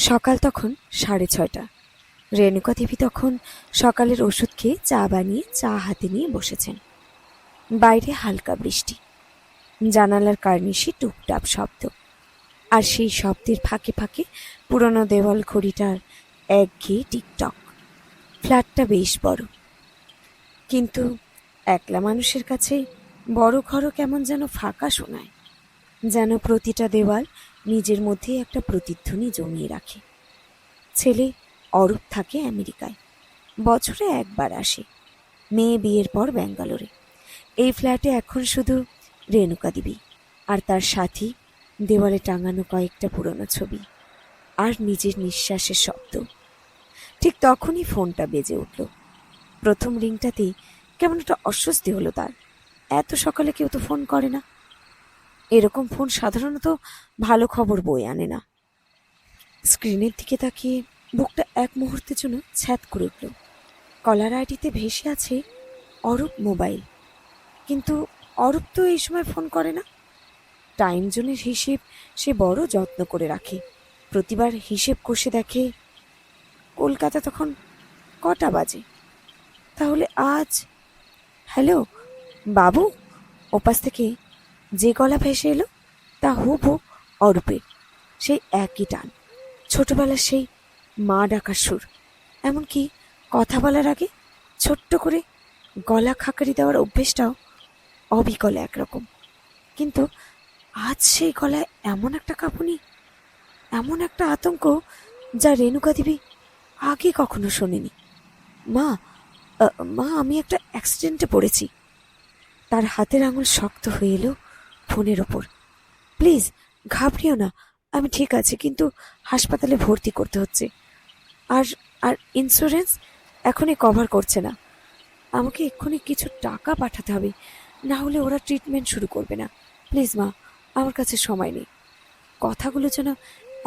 সকাল তখন 6:30। রেণুকা দেবী তখন সকালের ওষুধ খেয়ে চা বানিয়ে চা হাতে নিয়ে বসেছেন। বাইরে হালকা বৃষ্টি, জানালার কার্নিশে টুপটাপ শব্দ, আর সেই শব্দের ফাঁকে ফাঁকে পুরনো দেওয়াল ঘড়িটার একঘেয়ে টিকটক। ফ্ল্যাটটা বেশ বড়, কিন্তু একলা মানুষের কাছে বড় ঘরও কেমন যেন ফাঁকা শোনায়, যেন প্রতিটা দেওয়াল নিজের মধ্যেই একটা প্রতিধ্বনি জমিয়ে রাখে। ছেলে অরূপ থাকে আমেরিকায়, বছরে একবার আসে। মেয়ে বিয়ের পর ব্যাঙ্গালোরে। এই ফ্ল্যাটে এখন শুধু রেণুকা দেবী আর তার সাথী, দেওয়ালে টাঙানো কয়েকটা পুরনো ছবি, আর নিজের নিঃশ্বাসের শব্দ। ঠিক তখনই ফোনটা বেজে উঠল। প্রথম রিংটাতেই কেমন একটা অস্বস্তি হলো তার। এত সকালে কেউ তো ফোন করে না। এরকম ফোন সাধারণত ভালো খবর বয়ে আনে না। স্ক্রিনের দিকে তাকিয়ে বুকটা এক মুহূর্তের জন্য ছ্যাদ করে উঠল। কলার আইডিতে ভেসে আছে অরূপ মোবাইল, কিন্তু অরূপ তো এই সময় ফোন করে না। টাইম জোনের হিসেব সে বড় যত্ন করে রাখে। প্রতিবার হিসেব কষে দেখে কলকাতা তখন কটা বাজে। তাহলে আজ... হ্যালো বাবু। ওপাশ থেকে যে গলা ভেসে এলো তা হুবহু অরূপের। সেই একই টান, ছোটবেলার সেই মা ডাকার সুর। এমনকি কথা বলার আগে ছোট্ট করে গলা খাকারি দেওয়ার অভ্যেসটাও অবিকল একরকম। কিন্তু আজ সেই গলায় এমন একটা কাঁপুনি, এমন একটা আতঙ্ক, যা রেণুকা দেবী আগে কখনো শোনেনি। মা, মা, আমি একটা অ্যাক্সিডেন্টে পড়েছি। তার হাতের আঙুল শক্ত হয়ে এলো ফোনের ওপর। প্লিজ ঘাবড়িও না, আমি ঠিক আছি, কিন্তু হাসপাতালে ভর্তি করতে হচ্ছে। আর আর ইন্স্যুরেন্স এখনই কভার করছে না। আমাকে এক্ষুনি কিছু টাকা পাঠাতে হবে, না হলে ওরা ট্রিটমেন্ট শুরু করবে না। প্লিজ মা, আমার কাছে সময় নেই। কথাগুলো যেন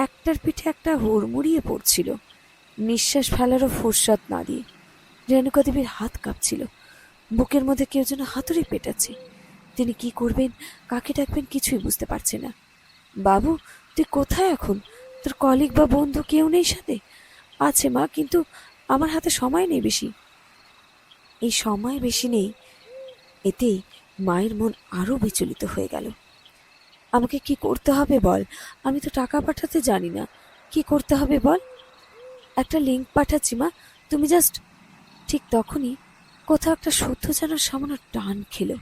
একটার পিঠে একটা হুড়মুড়িয়ে পড়ছিল, নিঃশ্বাস ফেলারও ফুরসত না দিয়ে। রেণুকা দেবীর হাত কাঁপছিল, বুকের মধ্যে কেউ যেন হাতুড়ি পেটাচ্ছে। তিনি কি করবেন, কাকে ডাকবেন, কিছুই বুঝতে পারছে না। বাবু, তুই কোথায় এখন? তোর কলিগ বা বন্ধু কেউ নেই সাথে? আছে মা, কিন্তু আমার হাতে সময় নেই বেশি। এই সময় বেশি নেই, এতেই মায়ের মন আরো বিচলিত হয়ে গেল। আমাকে কি করতে হবে বল? আমি তো টাকা পাঠাতে জানি না। কি করতে হবে বল? একটা লিংক পাঠাচ্ছি মা, তুমি জাস্ট... ঠিক তখনই কোথাও একটা সূত্র যেন সামান্য টান খেলো।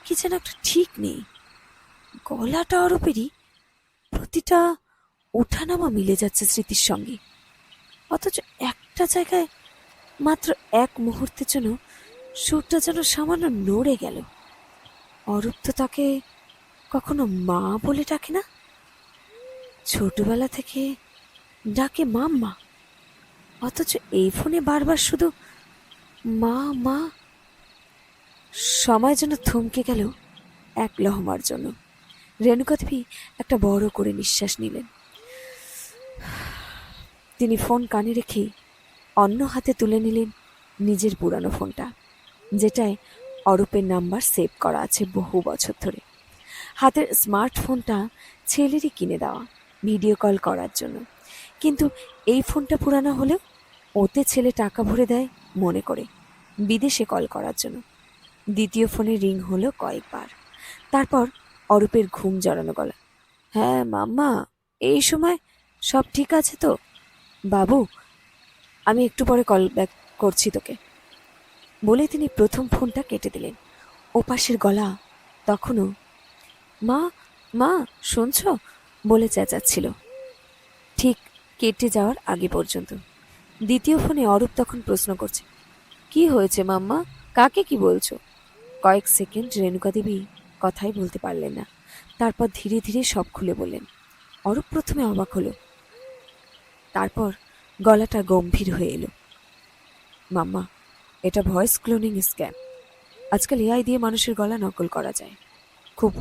কি যেন একটা ঠিক নেই। গলাটা অরূপেরই, প্রতিটা ওঠানামা মিলে যাচ্ছে স্মৃতির সঙ্গে। অথচ একটা জায়গায় মাত্র এক মুহূর্তের জন্য সুরটা যেন সামান্য নড়ে গেল। অরূপ তো তাকে কখনো মা বলে ডাকে না, ছোটবেলা থেকে ডাকে মাম্মা। অথচ এই ফোনে বারবার শুধু মা মা। সময় যেন থমকে গেল এক লহমার জন্য। রেণুকা দেবী একটা বড় করে নিঃশ্বাস নিলেন। তিনি ফোন কানে রেখে অন্য হাতে তুলে নিলেন নিজের পুরানো ফোনটা, যেটায় অরূপের নাম্বার সেভ করা আছে বহু বছর ধরে। হাতের স্মার্টফোনটা ছেলেরই কিনে দেওয়া, ভিডিও কল করার জন্য। কিন্তু এই ফোনটা পুরানো হলেও ওতে ছেলে টাকা ভরে দেয় মনে করে, বিদেশে কল করার জন্য। দ্বিতীয় ফোনে রিং হলো কয়েকবার। তারপর অরূপের ঘুম জড়ানো গলা। হ্যাঁ মাম্মা, এই সময় সব ঠিক আছে তো? বাবু, আমি একটু পরে কল ব্যাক করছি তোকে, বলে তিনি প্রথম ফোনটা কেটে দিলেন। ওপাশের গলা তখনও মা মা শুনছ বলে চেঁচাচ্ছিল, ঠিক কেটে যাওয়ার আগে পর্যন্ত। দ্বিতীয় ফোনে অরূপ তখন প্রশ্ন করছে, কি হয়েছে মাম্মা, কাকে কি বলছো? কয়েক সেকেন্ড রেণুকা দেবী কথাই বলতে পারলেন না। তারপর ধীরে ধীরে সব খুলে বললেন। অরূপ প্রথমে অবাক হলো, তারপর গলাটা গম্ভীর হয়ে এলো। মাম্মা, এটা ভয়েস ক্লোনিং স্ক্যাম। আজকাল এআই দিয়ে মানুষের গলা নকল করা যায়, খুব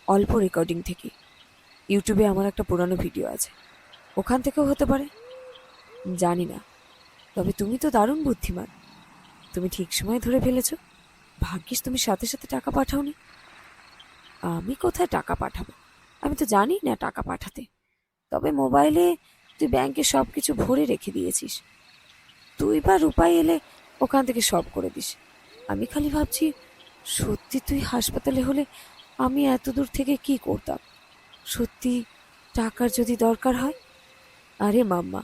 অল্প রেকর্ডিং থেকে। ইউটিউবে আমার একটা পুরানো ভিডিও আছে, ওখান থেকেও হতে পারে। জানি না, তবে তুমি তো দারুণ বুদ্ধিমান। তুমি ঠিক সময় ধরে ফেলেছ। ভাগ্যিস তুমি সাথে সাথে টাকা পাঠাওনি। আমি কোথায় টাকা পাঠাবো? আমি তো জানি না টাকা পাঠাতে। তবে মোবাইলে তুই ব্যাংকে সব কিছু ভরে রেখে দিয়েছিস। তুই বা রূপাই এলে ওখান থেকে সব করে দিস। আমি খালি ভাবছি, সত্যি তুই হাসপাতালে হলে আমি এত দূর থেকে কি করতাম? সত্যি টাকার যদি দরকার হয়, আরে মাম্মা,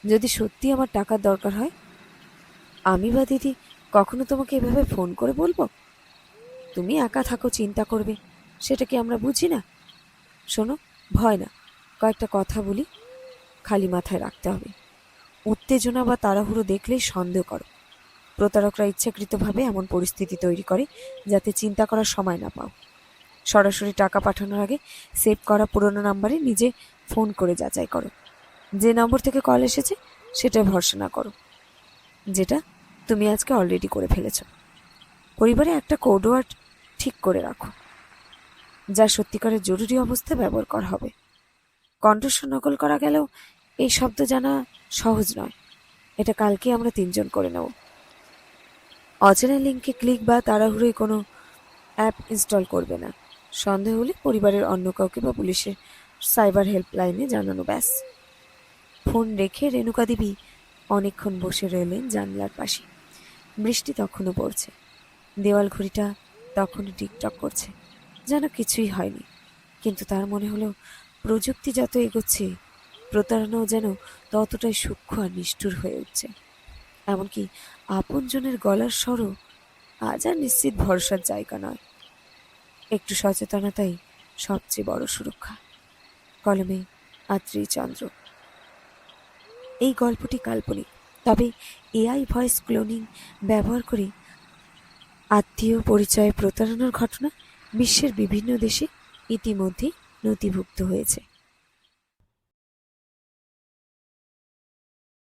যদি সত্যি আমার টাকার দরকার হয়, আমি বা দিদি কখনো তোমাকে এভাবে ফোন করে বলবো? তুমি একা থাকো, চিন্তা করবে, সেটা কি আমরা বুঝি না? শোনো, ভয় না, কয়েকটা কথা বলি, খালি মাথায় রাখতে হবে। উত্তেজনা বা তাড়াহুড়ো দেখলেই সন্দেহ করো। প্রতারকরা ইচ্ছাকৃতভাবে এমন পরিস্থিতি তৈরি করে যাতে চিন্তা করার সময় না পাও। সরাসরি টাকা পাঠানোর আগে সেভ করা পুরনো নাম্বারে নিজে ফোন করে যাচাই করো। যে নম্বর থেকে কল এসেছে সেটাই ভরসা না করো, যেটা তুমি আজকে অলরেডি করে ফেলেছ। পরিবারে একটা কোড ওয়ার্ড ঠিক করে রাখো, যা সত্যিকারের জরুরি অবস্থায় ব্যবহার করা হবে। কণ্ঠস্বর নকল করা গেলেও এই শব্দ জানা সহজ নয়। এটা কালকে আমরা 3 জন করে নেব। অচেনা লিঙ্কে ক্লিক বা তাড়াহুড়োয় কোনো অ্যাপ ইনস্টল করবে না। সন্দেহ হলে পরিবারের অন্য কাউকে বা পুলিশের সাইবার হেল্পলাইনে জানানো, ব্যাস। ফোন রেখে রেণুকা দেবী অনেকক্ষণ বসে রইলেন জানলার পাশে। বৃষ্টি তখনও পড়ছে। দেওয়াল ঘড়িটা তখনও টিকটক করছে, যেন কিছুই হয়নি। কিন্তু তার মনে হলো, প্রযুক্তি যত এগোচ্ছে, প্রতারণাও যেন ততটাই সূক্ষ্ম আর নিষ্ঠুর হয়ে উঠছে। এমনকি আপনজনের গলার স্বরও আজ আর নিশ্চিত ভরসার জায়গা নয়। একটু সচেতনতাই সবচেয়ে বড় সুরক্ষা। কলমে আত্রি চন্দ্র। এই গল্পটি কাল্পনিক, তবে এআই ভয়েস ক্লোনিং ব্যবহার করে আত্মীয় পরিচয়ে প্রতারণার ঘটনা বিশ্বের বিভিন্ন দেশে ইতিমধ্যে নথিভুক্ত হয়েছে।